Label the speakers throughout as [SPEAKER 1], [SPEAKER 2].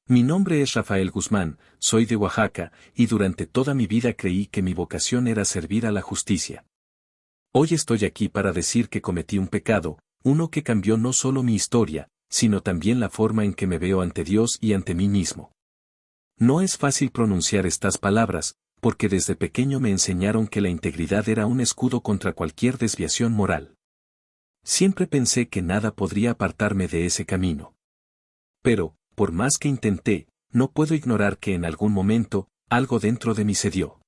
[SPEAKER 1] Mi nombre es Rafael Guzmán, soy de Oaxaca, y durante toda mi vida creí que mi vocación era servir a la justicia. Hoy estoy aquí para decir que cometí un pecado, uno que cambió no solo mi historia, sino también la forma en que me veo ante Dios y ante mí mismo. No es fácil pronunciar estas palabras, porque desde pequeño me enseñaron que la integridad era un escudo contra cualquier desviación moral. Siempre pensé que nada podría apartarme de ese camino. Pero, por más que intenté, no puedo ignorar que en algún momento, algo dentro de mí cedió.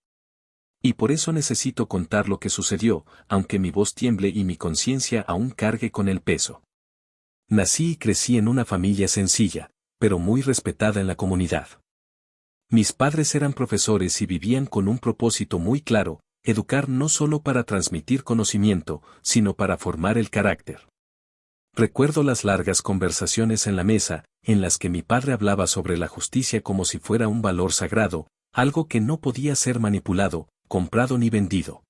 [SPEAKER 1] Y por eso necesito contar lo que sucedió, aunque mi voz tiemble y mi conciencia aún cargue con el peso. Nací y crecí en una familia sencilla, pero muy respetada en la comunidad. Mis padres eran profesores y vivían con un propósito muy claro: educar no solo para transmitir conocimiento, sino para formar el carácter. Recuerdo las largas conversaciones en la mesa, en las que mi padre hablaba sobre la justicia como si fuera un valor sagrado, algo que no podía ser manipulado, comprado ni vendido.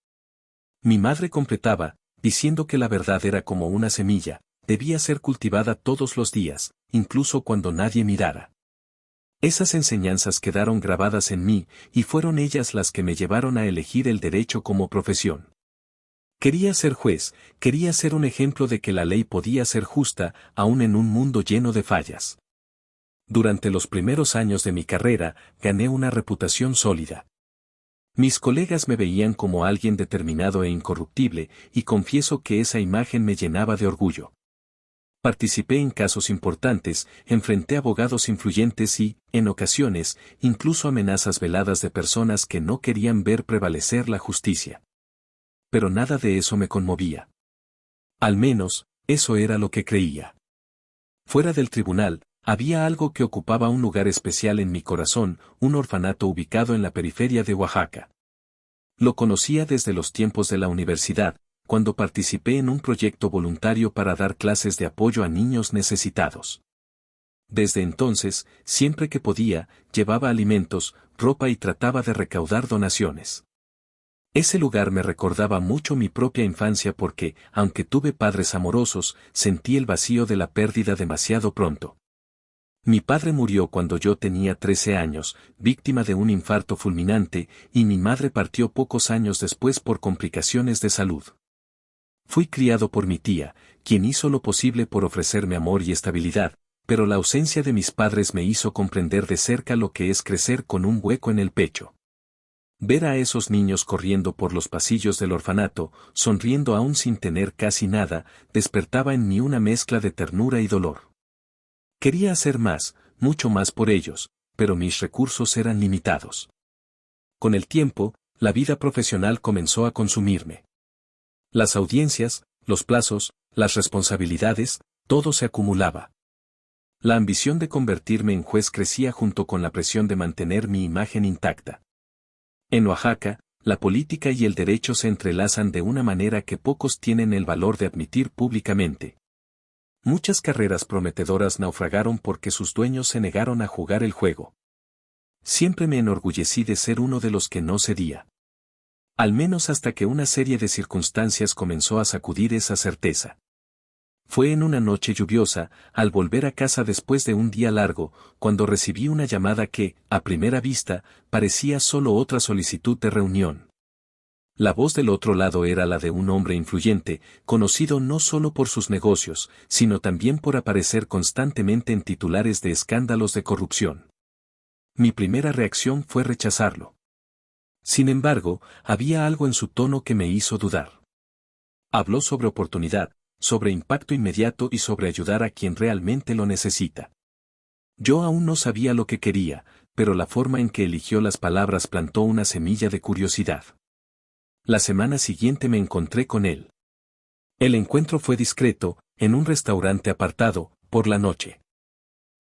[SPEAKER 1] Mi madre completaba, diciendo que la verdad era como una semilla, debía ser cultivada todos los días, incluso cuando nadie mirara. Esas enseñanzas quedaron grabadas en mí, y fueron ellas las que me llevaron a elegir el derecho como profesión. Quería ser juez, quería ser un ejemplo de que la ley podía ser justa, aun en un mundo lleno de fallas. Durante los primeros años de mi carrera, gané una reputación sólida. Mis colegas me veían como alguien determinado e incorruptible, y confieso que esa imagen me llenaba de orgullo. Participé en casos importantes, enfrenté abogados influyentes y, en ocasiones, incluso amenazas veladas de personas que no querían ver prevalecer la justicia. Pero nada de eso me conmovía. Al menos, eso era lo que creía. Fuera del tribunal, había algo que ocupaba un lugar especial en mi corazón: un orfanato ubicado en la periferia de Oaxaca. Lo conocía desde los tiempos de la universidad, cuando participé en un proyecto voluntario para dar clases de apoyo a niños necesitados. Desde entonces, siempre que podía, llevaba alimentos, ropa y trataba de recaudar donaciones. Ese lugar me recordaba mucho mi propia infancia porque, aunque tuve padres amorosos, sentí el vacío de la pérdida demasiado pronto. Mi padre murió cuando yo tenía 13 años, víctima de un infarto fulminante, y mi madre partió pocos años después por complicaciones de salud. Fui criado por mi tía, quien hizo lo posible por ofrecerme amor y estabilidad, pero la ausencia de mis padres me hizo comprender de cerca lo que es crecer con un hueco en el pecho. Ver a esos niños corriendo por los pasillos del orfanato, sonriendo aún sin tener casi nada, despertaba en mí una mezcla de ternura y dolor. Quería hacer más, mucho más por ellos, pero mis recursos eran limitados. Con el tiempo, la vida profesional comenzó a consumirme. Las audiencias, los plazos, las responsabilidades, todo se acumulaba. La ambición de convertirme en juez crecía junto con la presión de mantener mi imagen intacta. En Oaxaca, la política y el derecho se entrelazan de una manera que pocos tienen el valor de admitir públicamente. Muchas carreras prometedoras naufragaron porque sus dueños se negaron a jugar el juego. Siempre me enorgullecí de ser uno de los que no cedía. Al menos hasta que una serie de circunstancias comenzó a sacudir esa certeza. Fue en una noche lluviosa, al volver a casa después de un día largo, cuando recibí una llamada que, a primera vista, parecía solo otra solicitud de reunión. La voz del otro lado era la de un hombre influyente, conocido no solo por sus negocios, sino también por aparecer constantemente en titulares de escándalos de corrupción. Mi primera reacción fue rechazarlo. Sin embargo, había algo en su tono que me hizo dudar. Habló sobre oportunidad, sobre impacto inmediato y sobre ayudar a quien realmente lo necesita. Yo aún no sabía lo que quería, pero la forma en que eligió las palabras plantó una semilla de curiosidad. La semana siguiente me encontré con él. El encuentro fue discreto, en un restaurante apartado, por la noche.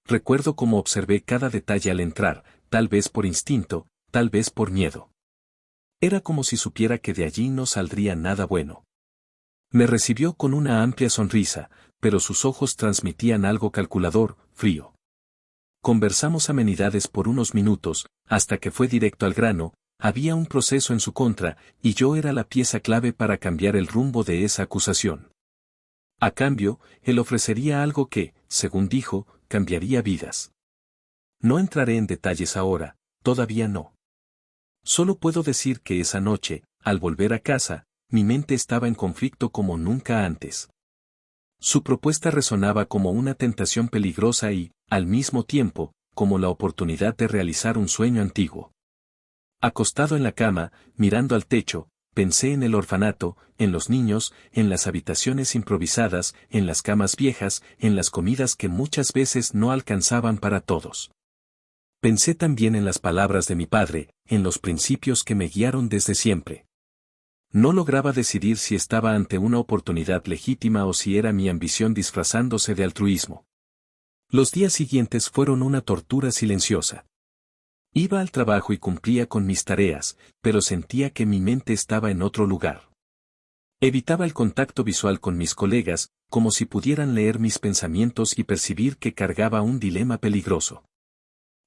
[SPEAKER 1] Recuerdo cómo observé cada detalle al entrar, tal vez por instinto, tal vez por miedo. Era como si supiera que de allí no saldría nada bueno. Me recibió con una amplia sonrisa, pero sus ojos transmitían algo calculador, frío. Conversamos amenidades por unos minutos, hasta que fue directo al grano. Había un proceso en su contra, y yo era la pieza clave para cambiar el rumbo de esa acusación. A cambio, él ofrecería algo que, según dijo, cambiaría vidas. No entraré en detalles ahora, todavía no. Solo puedo decir que esa noche, al volver a casa, mi mente estaba en conflicto como nunca antes. Su propuesta resonaba como una tentación peligrosa y, al mismo tiempo, como la oportunidad de realizar un sueño antiguo. Acostado en la cama, mirando al techo, pensé en el orfanato, en los niños, en las habitaciones improvisadas, en las camas viejas, en las comidas que muchas veces no alcanzaban para todos. Pensé también en las palabras de mi padre, en los principios que me guiaron desde siempre. No lograba decidir si estaba ante una oportunidad legítima o si era mi ambición disfrazándose de altruismo. Los días siguientes fueron una tortura silenciosa. Iba al trabajo y cumplía con mis tareas, pero sentía que mi mente estaba en otro lugar. Evitaba el contacto visual con mis colegas, como si pudieran leer mis pensamientos y percibir que cargaba un dilema peligroso.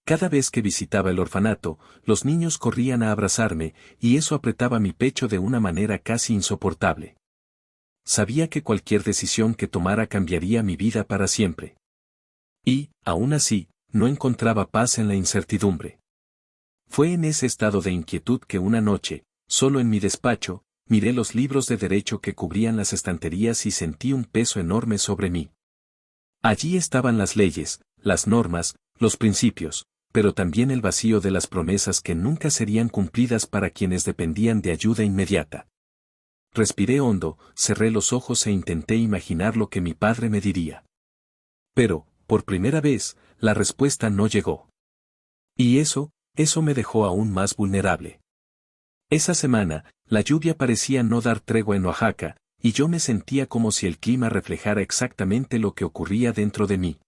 [SPEAKER 1] Cada vez que visitaba el orfanato, los niños corrían a abrazarme, y eso apretaba mi pecho de una manera casi insoportable. Sabía que cualquier decisión que tomara cambiaría mi vida para siempre. Y, aún así, no encontraba paz en la incertidumbre. Fue en ese estado de inquietud que una noche, solo en mi despacho, miré los libros de derecho que cubrían las estanterías y sentí un peso enorme sobre mí. Allí estaban las leyes, las normas, los principios, pero también el vacío de las promesas que nunca serían cumplidas para quienes dependían de ayuda inmediata. Respiré hondo, cerré los ojos e intenté imaginar lo que mi padre me diría. Pero, por primera vez, la respuesta no llegó. Y eso me dejó aún más vulnerable. Esa semana, la lluvia parecía no dar tregua en Oaxaca, y yo me sentía como si el clima reflejara exactamente lo que ocurría dentro de mí.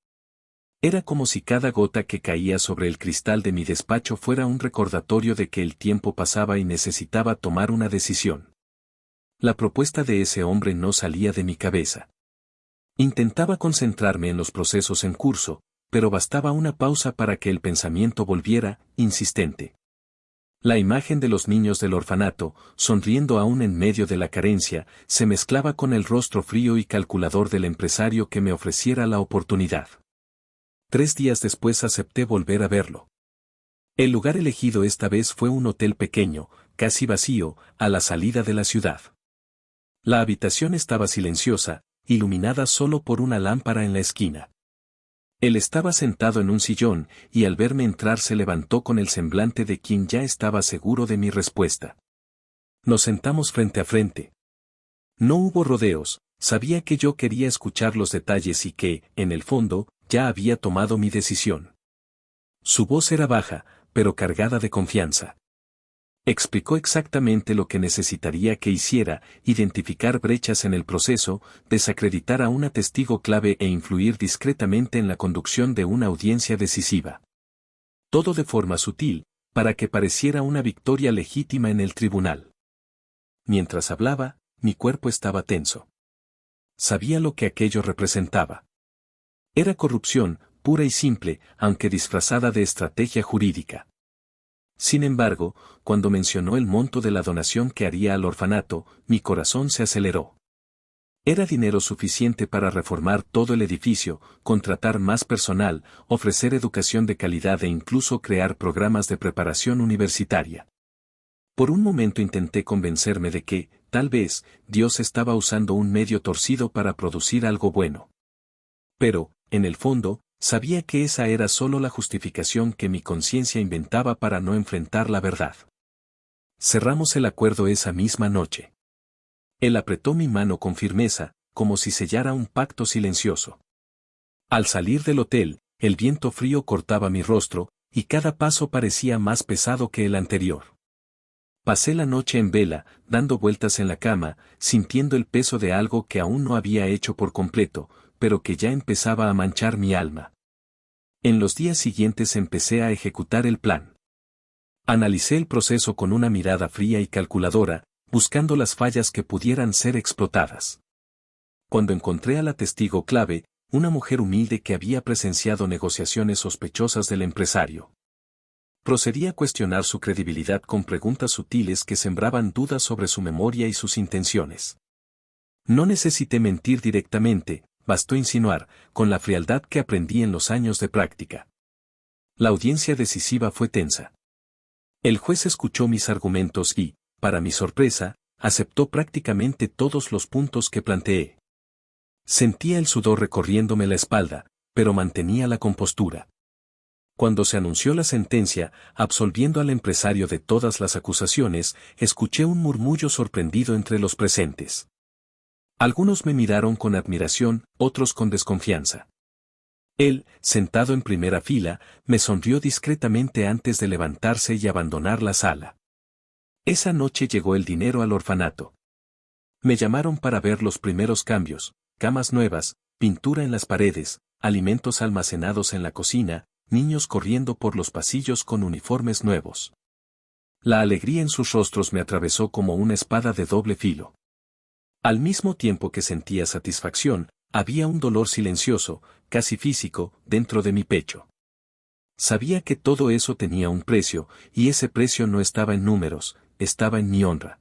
[SPEAKER 1] Era como si cada gota que caía sobre el cristal de mi despacho fuera un recordatorio de que el tiempo pasaba y necesitaba tomar una decisión. La propuesta de ese hombre no salía de mi cabeza. Intentaba concentrarme en los procesos en curso, pero bastaba una pausa para que el pensamiento volviera, insistente. La imagen de los niños del orfanato, sonriendo aún en medio de la carencia, se mezclaba con el rostro frío y calculador del empresario que me ofreciera la oportunidad. 3 días después acepté volver a verlo. El lugar elegido esta vez fue un hotel pequeño, casi vacío, a la salida de la ciudad. La habitación estaba silenciosa, iluminada solo por una lámpara en la esquina. Él estaba sentado en un sillón, y al verme entrar se levantó con el semblante de quien ya estaba seguro de mi respuesta. Nos sentamos frente a frente. No hubo rodeos, sabía que yo quería escuchar los detalles y que, en el fondo, ya había tomado mi decisión. Su voz era baja, pero cargada de confianza. Explicó exactamente lo que necesitaría que hiciera: identificar brechas en el proceso, desacreditar a una testigo clave e influir discretamente en la conducción de una audiencia decisiva. Todo de forma sutil, para que pareciera una victoria legítima en el tribunal. Mientras hablaba, mi cuerpo estaba tenso. Sabía lo que aquello representaba. Era corrupción, pura y simple, aunque disfrazada de estrategia jurídica. Sin embargo, cuando mencionó el monto de la donación que haría al orfanato, mi corazón se aceleró. Era dinero suficiente para reformar todo el edificio, contratar más personal, ofrecer educación de calidad e incluso crear programas de preparación universitaria. Por un momento intenté convencerme de que, tal vez, Dios estaba usando un medio torcido para producir algo bueno. Pero, en el fondo, sabía que esa era solo la justificación que mi conciencia inventaba para no enfrentar la verdad. Cerramos el acuerdo esa misma noche. Él apretó mi mano con firmeza, como si sellara un pacto silencioso. Al salir del hotel, el viento frío cortaba mi rostro, y cada paso parecía más pesado que el anterior. Pasé la noche en vela, dando vueltas en la cama, sintiendo el peso de algo que aún no había hecho por completo, pero que ya empezaba a manchar mi alma. En los días siguientes empecé a ejecutar el plan. Analicé el proceso con una mirada fría y calculadora, buscando las fallas que pudieran ser explotadas. Cuando encontré a la testigo clave, una mujer humilde que había presenciado negociaciones sospechosas del empresario, procedí a cuestionar su credibilidad con preguntas sutiles que sembraban dudas sobre su memoria y sus intenciones. No necesité mentir directamente, bastó insinuar, con la frialdad que aprendí en los años de práctica. La audiencia decisiva fue tensa. El juez escuchó mis argumentos y, para mi sorpresa, aceptó prácticamente todos los puntos que planteé. Sentía el sudor recorriéndome la espalda, pero mantenía la compostura. Cuando se anunció la sentencia, absolviendo al empresario de todas las acusaciones, escuché un murmullo sorprendido entre los presentes. Algunos me miraron con admiración, otros con desconfianza. Él, sentado en primera fila, me sonrió discretamente antes de levantarse y abandonar la sala. Esa noche llegó el dinero al orfanato. Me llamaron para ver los primeros cambios, camas nuevas, pintura en las paredes, alimentos almacenados en la cocina, niños corriendo por los pasillos con uniformes nuevos. La alegría en sus rostros me atravesó como una espada de doble filo. Al mismo tiempo que sentía satisfacción, había un dolor silencioso, casi físico, dentro de mi pecho. Sabía que todo eso tenía un precio, y ese precio no estaba en números, estaba en mi honra.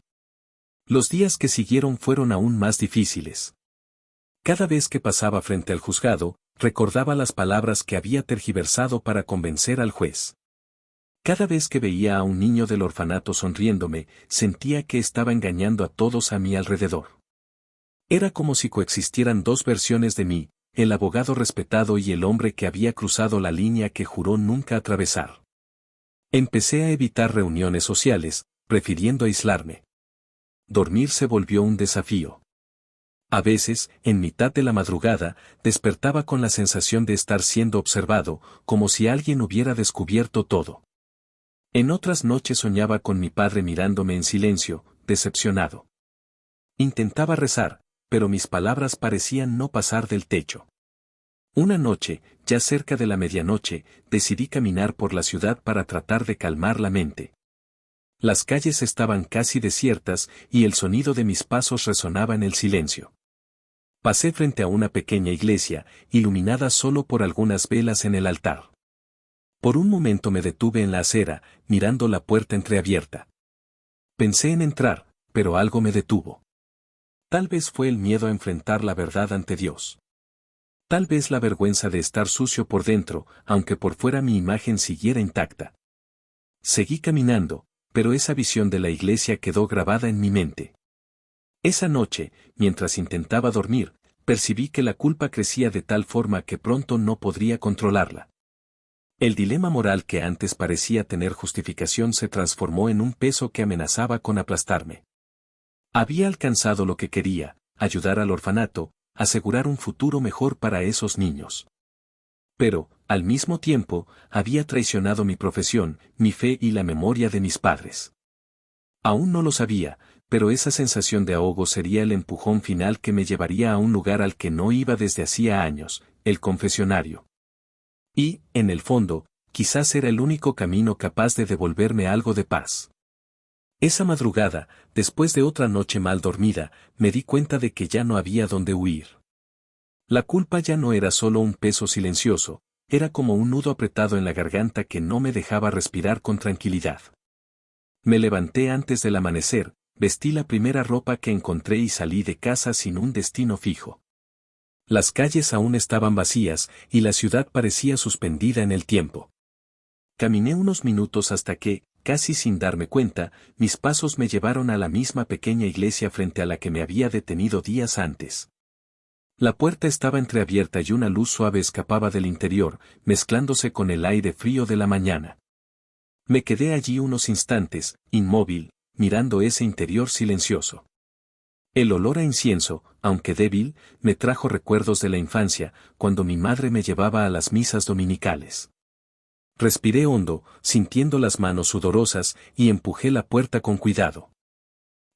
[SPEAKER 1] Los días que siguieron fueron aún más difíciles. Cada vez que pasaba frente al juzgado, recordaba las palabras que había tergiversado para convencer al juez. Cada vez que veía a un niño del orfanato sonriéndome, sentía que estaba engañando a todos a mi alrededor. Era como si coexistieran dos versiones de mí, el abogado respetado y el hombre que había cruzado la línea que juró nunca atravesar. Empecé a evitar reuniones sociales, prefiriendo aislarme. Dormir se volvió un desafío. A veces, en mitad de la madrugada, despertaba con la sensación de estar siendo observado, como si alguien hubiera descubierto todo. En otras noches soñaba con mi padre mirándome en silencio, decepcionado. Intentaba rezar, pero mis palabras parecían no pasar del techo. Una noche, ya cerca de la medianoche, decidí caminar por la ciudad para tratar de calmar la mente. Las calles estaban casi desiertas y el sonido de mis pasos resonaba en el silencio. Pasé frente a una pequeña iglesia, iluminada solo por algunas velas en el altar. Por un momento me detuve en la acera, mirando la puerta entreabierta. Pensé en entrar, pero algo me detuvo. Tal vez fue el miedo a enfrentar la verdad ante Dios. Tal vez la vergüenza de estar sucio por dentro, aunque por fuera mi imagen siguiera intacta. Seguí caminando, pero esa visión de la iglesia quedó grabada en mi mente. Esa noche, mientras intentaba dormir, percibí que la culpa crecía de tal forma que pronto no podría controlarla. El dilema moral que antes parecía tener justificación se transformó en un peso que amenazaba con aplastarme. Había alcanzado lo que quería, ayudar al orfanato, asegurar un futuro mejor para esos niños. Pero, al mismo tiempo, había traicionado mi profesión, mi fe y la memoria de mis padres. Aún no lo sabía, pero esa sensación de ahogo sería el empujón final que me llevaría a un lugar al que no iba desde hacía años, el confesionario. Y, en el fondo, quizás era el único camino capaz de devolverme algo de paz. Esa madrugada, después de otra noche mal dormida, me di cuenta de que ya no había dónde huir. La culpa ya no era solo un peso silencioso, era como un nudo apretado en la garganta que no me dejaba respirar con tranquilidad. Me levanté antes del amanecer, vestí la primera ropa que encontré y salí de casa sin un destino fijo. Las calles aún estaban vacías y la ciudad parecía suspendida en el tiempo. Caminé unos minutos hasta que, casi sin darme cuenta, mis pasos me llevaron a la misma pequeña iglesia frente a la que me había detenido días antes. La puerta estaba entreabierta y una luz suave escapaba del interior, mezclándose con el aire frío de la mañana. Me quedé allí unos instantes, inmóvil, mirando ese interior silencioso. El olor a incienso, aunque débil, me trajo recuerdos de la infancia, cuando mi madre me llevaba a las misas dominicales. Respiré hondo, sintiendo las manos sudorosas, y empujé la puerta con cuidado.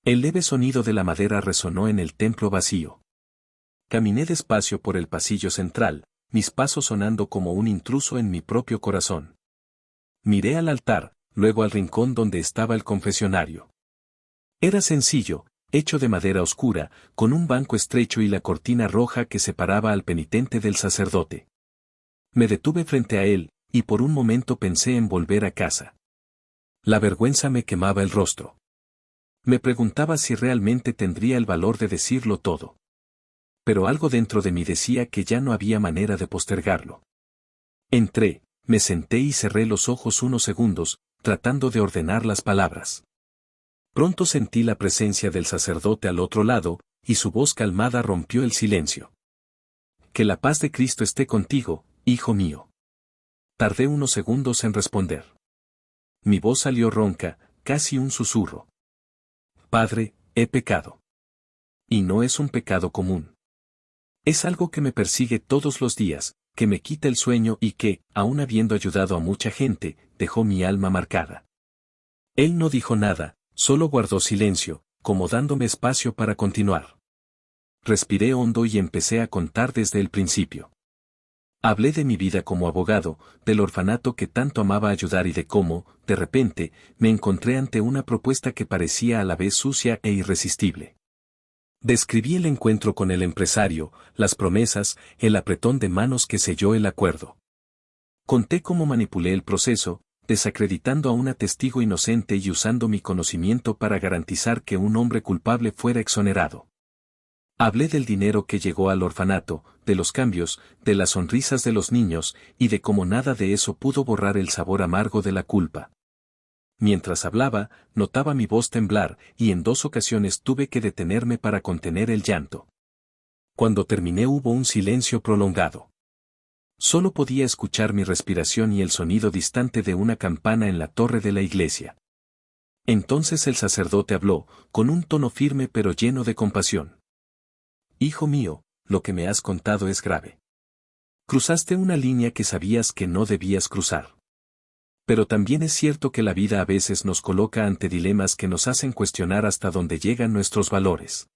[SPEAKER 1] El leve sonido de la madera resonó en el templo vacío. Caminé despacio por el pasillo central, mis pasos sonando como un intruso en mi propio corazón. Miré al altar, luego al rincón donde estaba el confesionario. Era sencillo, hecho de madera oscura, con un banco estrecho y la cortina roja que separaba al penitente del sacerdote. Me detuve frente a él, y por un momento pensé en volver a casa. La vergüenza me quemaba el rostro. Me preguntaba si realmente tendría el valor de decirlo todo. Pero algo dentro de mí decía que ya no había manera de postergarlo. Entré, me senté y cerré los ojos unos segundos, tratando de ordenar las palabras. Pronto sentí la presencia del sacerdote al otro lado, y su voz calmada rompió el silencio. Que la paz de Cristo esté contigo, hijo mío. Tardé unos segundos en responder. Mi voz salió ronca, casi un susurro. Padre, he pecado. Y no es un pecado común. Es algo que me persigue todos los días, que me quita el sueño y que, aun habiendo ayudado a mucha gente, dejó mi alma marcada. Él no dijo nada, solo guardó silencio, como dándome espacio para continuar. Respiré hondo y empecé a contar desde el principio. Hablé de mi vida como abogado, del orfanato que tanto amaba ayudar y de cómo, de repente, me encontré ante una propuesta que parecía a la vez sucia e irresistible. Describí el encuentro con el empresario, las promesas, el apretón de manos que selló el acuerdo. Conté cómo manipulé el proceso, desacreditando a una testigo inocente y usando mi conocimiento para garantizar que un hombre culpable fuera exonerado. Hablé del dinero que llegó al orfanato, de los cambios, de las sonrisas de los niños, y de cómo nada de eso pudo borrar el sabor amargo de la culpa. Mientras hablaba, notaba mi voz temblar, y en 2 ocasiones tuve que detenerme para contener el llanto. Cuando terminé hubo un silencio prolongado. Solo podía escuchar mi respiración y el sonido distante de una campana en la torre de la iglesia. Entonces el sacerdote habló, con un tono firme pero lleno de compasión. Hijo mío, lo que me has contado es grave. Cruzaste una línea que sabías que no debías cruzar. Pero también es cierto que la vida a veces nos coloca ante dilemas que nos hacen cuestionar hasta dónde llegan nuestros valores.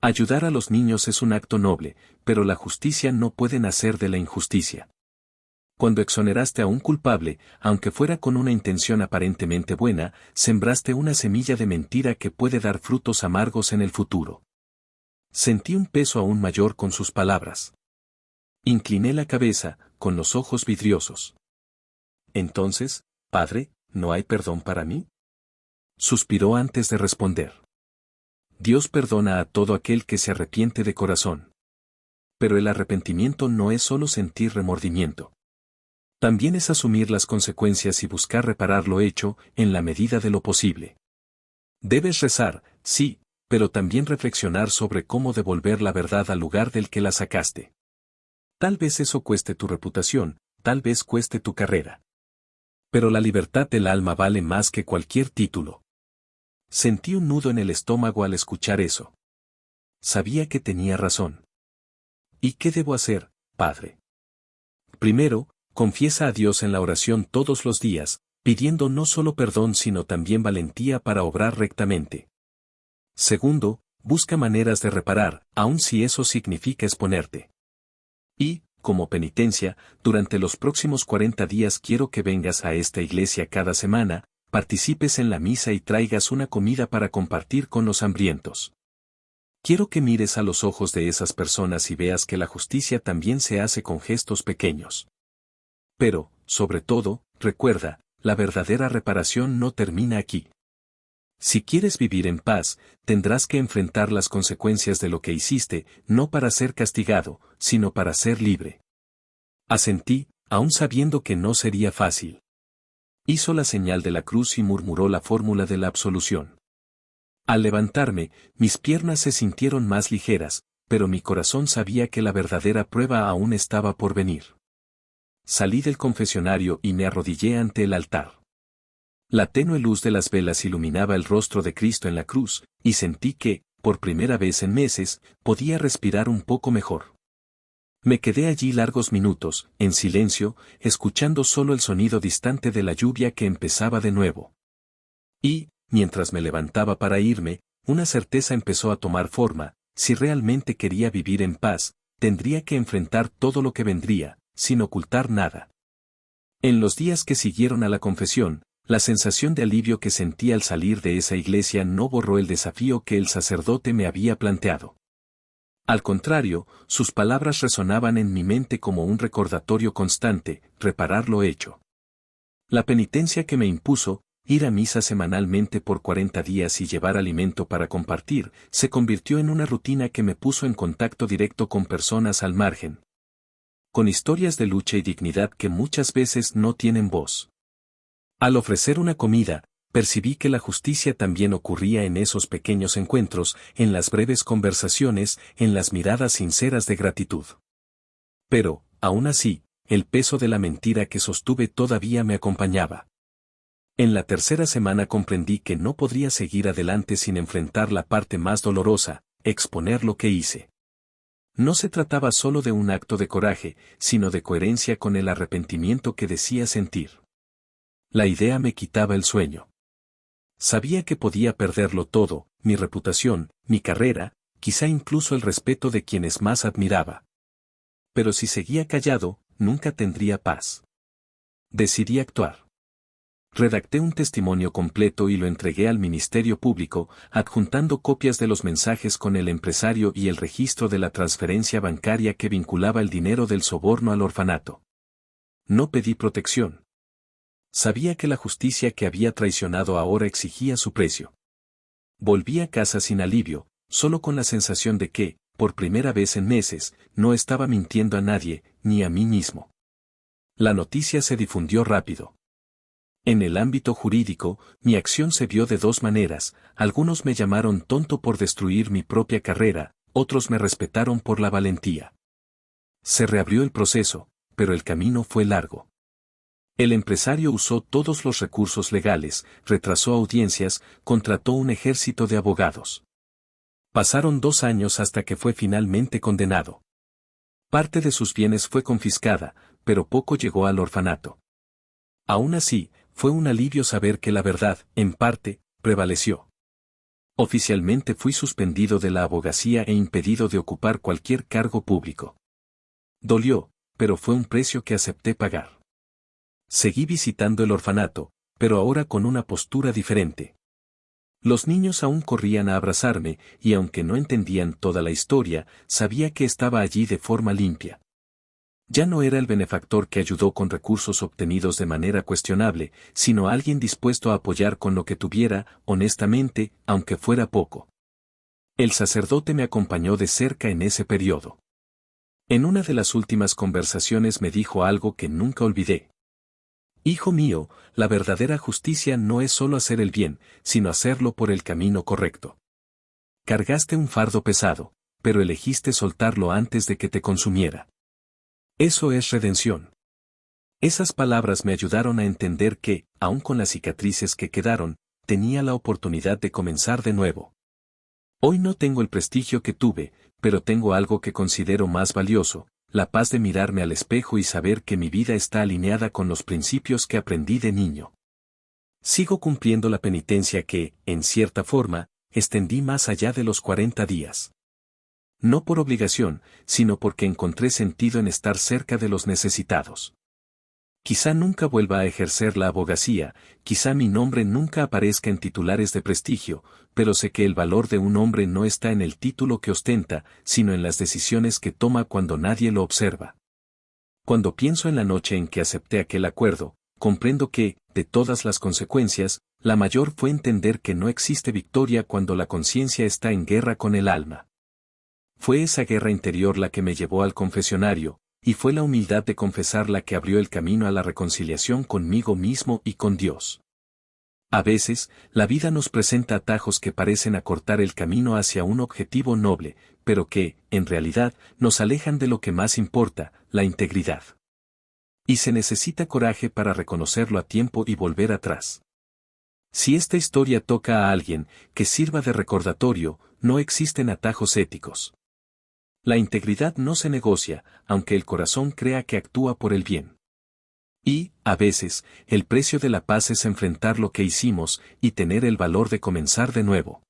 [SPEAKER 1] Ayudar a los niños es un acto noble, pero la justicia no puede nacer de la injusticia. Cuando exoneraste a un culpable, aunque fuera con una intención aparentemente buena, sembraste una semilla de mentira que puede dar frutos amargos en el futuro. Sentí un peso aún mayor con sus palabras. Incliné la cabeza, con los ojos vidriosos. Entonces, Padre, ¿no hay perdón para mí? Suspiró antes de responder. Dios perdona a todo aquel que se arrepiente de corazón. Pero el arrepentimiento no es solo sentir remordimiento. También es asumir las consecuencias y buscar reparar lo hecho, en la medida de lo posible. Debes rezar, sí, pero también reflexionar sobre cómo devolver la verdad al lugar del que la sacaste. Tal vez eso cueste tu reputación, tal vez cueste tu carrera. Pero la libertad del alma vale más que cualquier título. Sentí un nudo en el estómago al escuchar eso. Sabía que tenía razón. ¿Y qué debo hacer, Padre? Primero, confiesa a Dios en la oración todos los días, pidiendo no solo perdón sino también valentía para obrar rectamente. Segundo, busca maneras de reparar, aun si eso significa exponerte. Y, como penitencia, durante los próximos 40 días quiero que vengas a esta iglesia cada semana, participes en la misa y traigas una comida para compartir con los hambrientos. Quiero que mires a los ojos de esas personas y veas que la justicia también se hace con gestos pequeños. Pero, sobre todo, recuerda, la verdadera reparación no termina aquí. Si quieres vivir en paz, tendrás que enfrentar las consecuencias de lo que hiciste, no para ser castigado, sino para ser libre. Asentí, aun sabiendo que no sería fácil. Hizo la señal de la cruz y murmuró la fórmula de la absolución. Al levantarme, mis piernas se sintieron más ligeras, pero mi corazón sabía que la verdadera prueba aún estaba por venir. Salí del confesionario y me arrodillé ante el altar. La tenue luz de las velas iluminaba el rostro de Cristo en la cruz, y sentí que, por primera vez en meses, podía respirar un poco mejor. Me quedé allí largos minutos, en silencio, escuchando solo el sonido distante de la lluvia que empezaba de nuevo. Y, mientras me levantaba para irme, una certeza empezó a tomar forma: si realmente quería vivir en paz, tendría que enfrentar todo lo que vendría, sin ocultar nada. En los días que siguieron a la confesión, la sensación de alivio que sentí al salir de esa iglesia no borró el desafío que el sacerdote me había planteado. Al contrario, sus palabras resonaban en mi mente como un recordatorio constante: reparar lo hecho. La penitencia que me impuso, ir a misa semanalmente por 40 días y llevar alimento para compartir, se convirtió en una rutina que me puso en contacto directo con personas al margen. con historias de lucha y dignidad que muchas veces no tienen voz. Al ofrecer una comida, percibí que la justicia también ocurría en esos pequeños encuentros, en las breves conversaciones, en las miradas sinceras de gratitud. Pero, aún así, el peso de la mentira que sostuve todavía me acompañaba. En la tercera semana comprendí que no podría seguir adelante sin enfrentar la parte más dolorosa, exponer lo que hice. No se trataba solo de un acto de coraje, sino de coherencia con el arrepentimiento que decía sentir. La idea me quitaba el sueño. Sabía que podía perderlo todo, mi reputación, mi carrera, quizá incluso el respeto de quienes más admiraba. Pero si seguía callado, nunca tendría paz. Decidí actuar. Redacté un testimonio completo y lo entregué al Ministerio Público, adjuntando copias de los mensajes con el empresario y el registro de la transferencia bancaria que vinculaba el dinero del soborno al orfanato. No pedí protección. Sabía que la justicia que había traicionado ahora exigía su precio. Volví a casa sin alivio, solo con la sensación de que, por primera vez en meses, no estaba mintiendo a nadie, ni a mí mismo. La noticia se difundió rápido. En el ámbito jurídico, mi acción se vio de dos maneras: algunos me llamaron tonto por destruir mi propia carrera, otros me respetaron por la valentía. Se reabrió el proceso, pero el camino fue largo. El empresario usó todos los recursos legales, retrasó audiencias, contrató un ejército de abogados. Pasaron 2 años hasta que fue finalmente condenado. Parte de sus bienes fue confiscada, pero poco llegó al orfanato. Aún así, fue un alivio saber que la verdad, en parte, prevaleció. Oficialmente fui suspendido de la abogacía e impedido de ocupar cualquier cargo público. Dolió, pero fue un precio que acepté pagar. Seguí visitando el orfanato, pero ahora con una postura diferente. Los niños aún corrían a abrazarme, y aunque no entendían toda la historia, sabía que estaba allí de forma limpia. Ya no era el benefactor que ayudó con recursos obtenidos de manera cuestionable, sino alguien dispuesto a apoyar con lo que tuviera, honestamente, aunque fuera poco. El sacerdote me acompañó de cerca en ese periodo. En una de las últimas conversaciones me dijo algo que nunca olvidé. Hijo mío, la verdadera justicia no es solo hacer el bien, sino hacerlo por el camino correcto. Cargaste un fardo pesado, pero elegiste soltarlo antes de que te consumiera. Eso es redención. Esas palabras me ayudaron a entender que, aun con las cicatrices que quedaron, tenía la oportunidad de comenzar de nuevo. Hoy no tengo el prestigio que tuve, pero tengo algo que considero más valioso: la paz de mirarme al espejo y saber que mi vida está alineada con los principios que aprendí de niño. Sigo cumpliendo la penitencia que, en cierta forma, extendí más allá de los 40 días. No por obligación, sino porque encontré sentido en estar cerca de los necesitados. Quizá nunca vuelva a ejercer la abogacía, quizá mi nombre nunca aparezca en titulares de prestigio, pero sé que el valor de un hombre no está en el título que ostenta, sino en las decisiones que toma cuando nadie lo observa. Cuando pienso en la noche en que acepté aquel acuerdo, comprendo que, de todas las consecuencias, la mayor fue entender que no existe victoria cuando la conciencia está en guerra con el alma. Fue esa guerra interior la que me llevó al confesionario, y fue la humildad de confesar la que abrió el camino a la reconciliación conmigo mismo y con Dios. A veces, la vida nos presenta atajos que parecen acortar el camino hacia un objetivo noble, pero que, en realidad, nos alejan de lo que más importa, la integridad. Y se necesita coraje para reconocerlo a tiempo y volver atrás. Si esta historia toca a alguien, que sirva de recordatorio: no existen atajos éticos. La integridad no se negocia, aunque el corazón crea que actúa por el bien. Y, a veces, el precio de la paz es enfrentar lo que hicimos y tener el valor de comenzar de nuevo.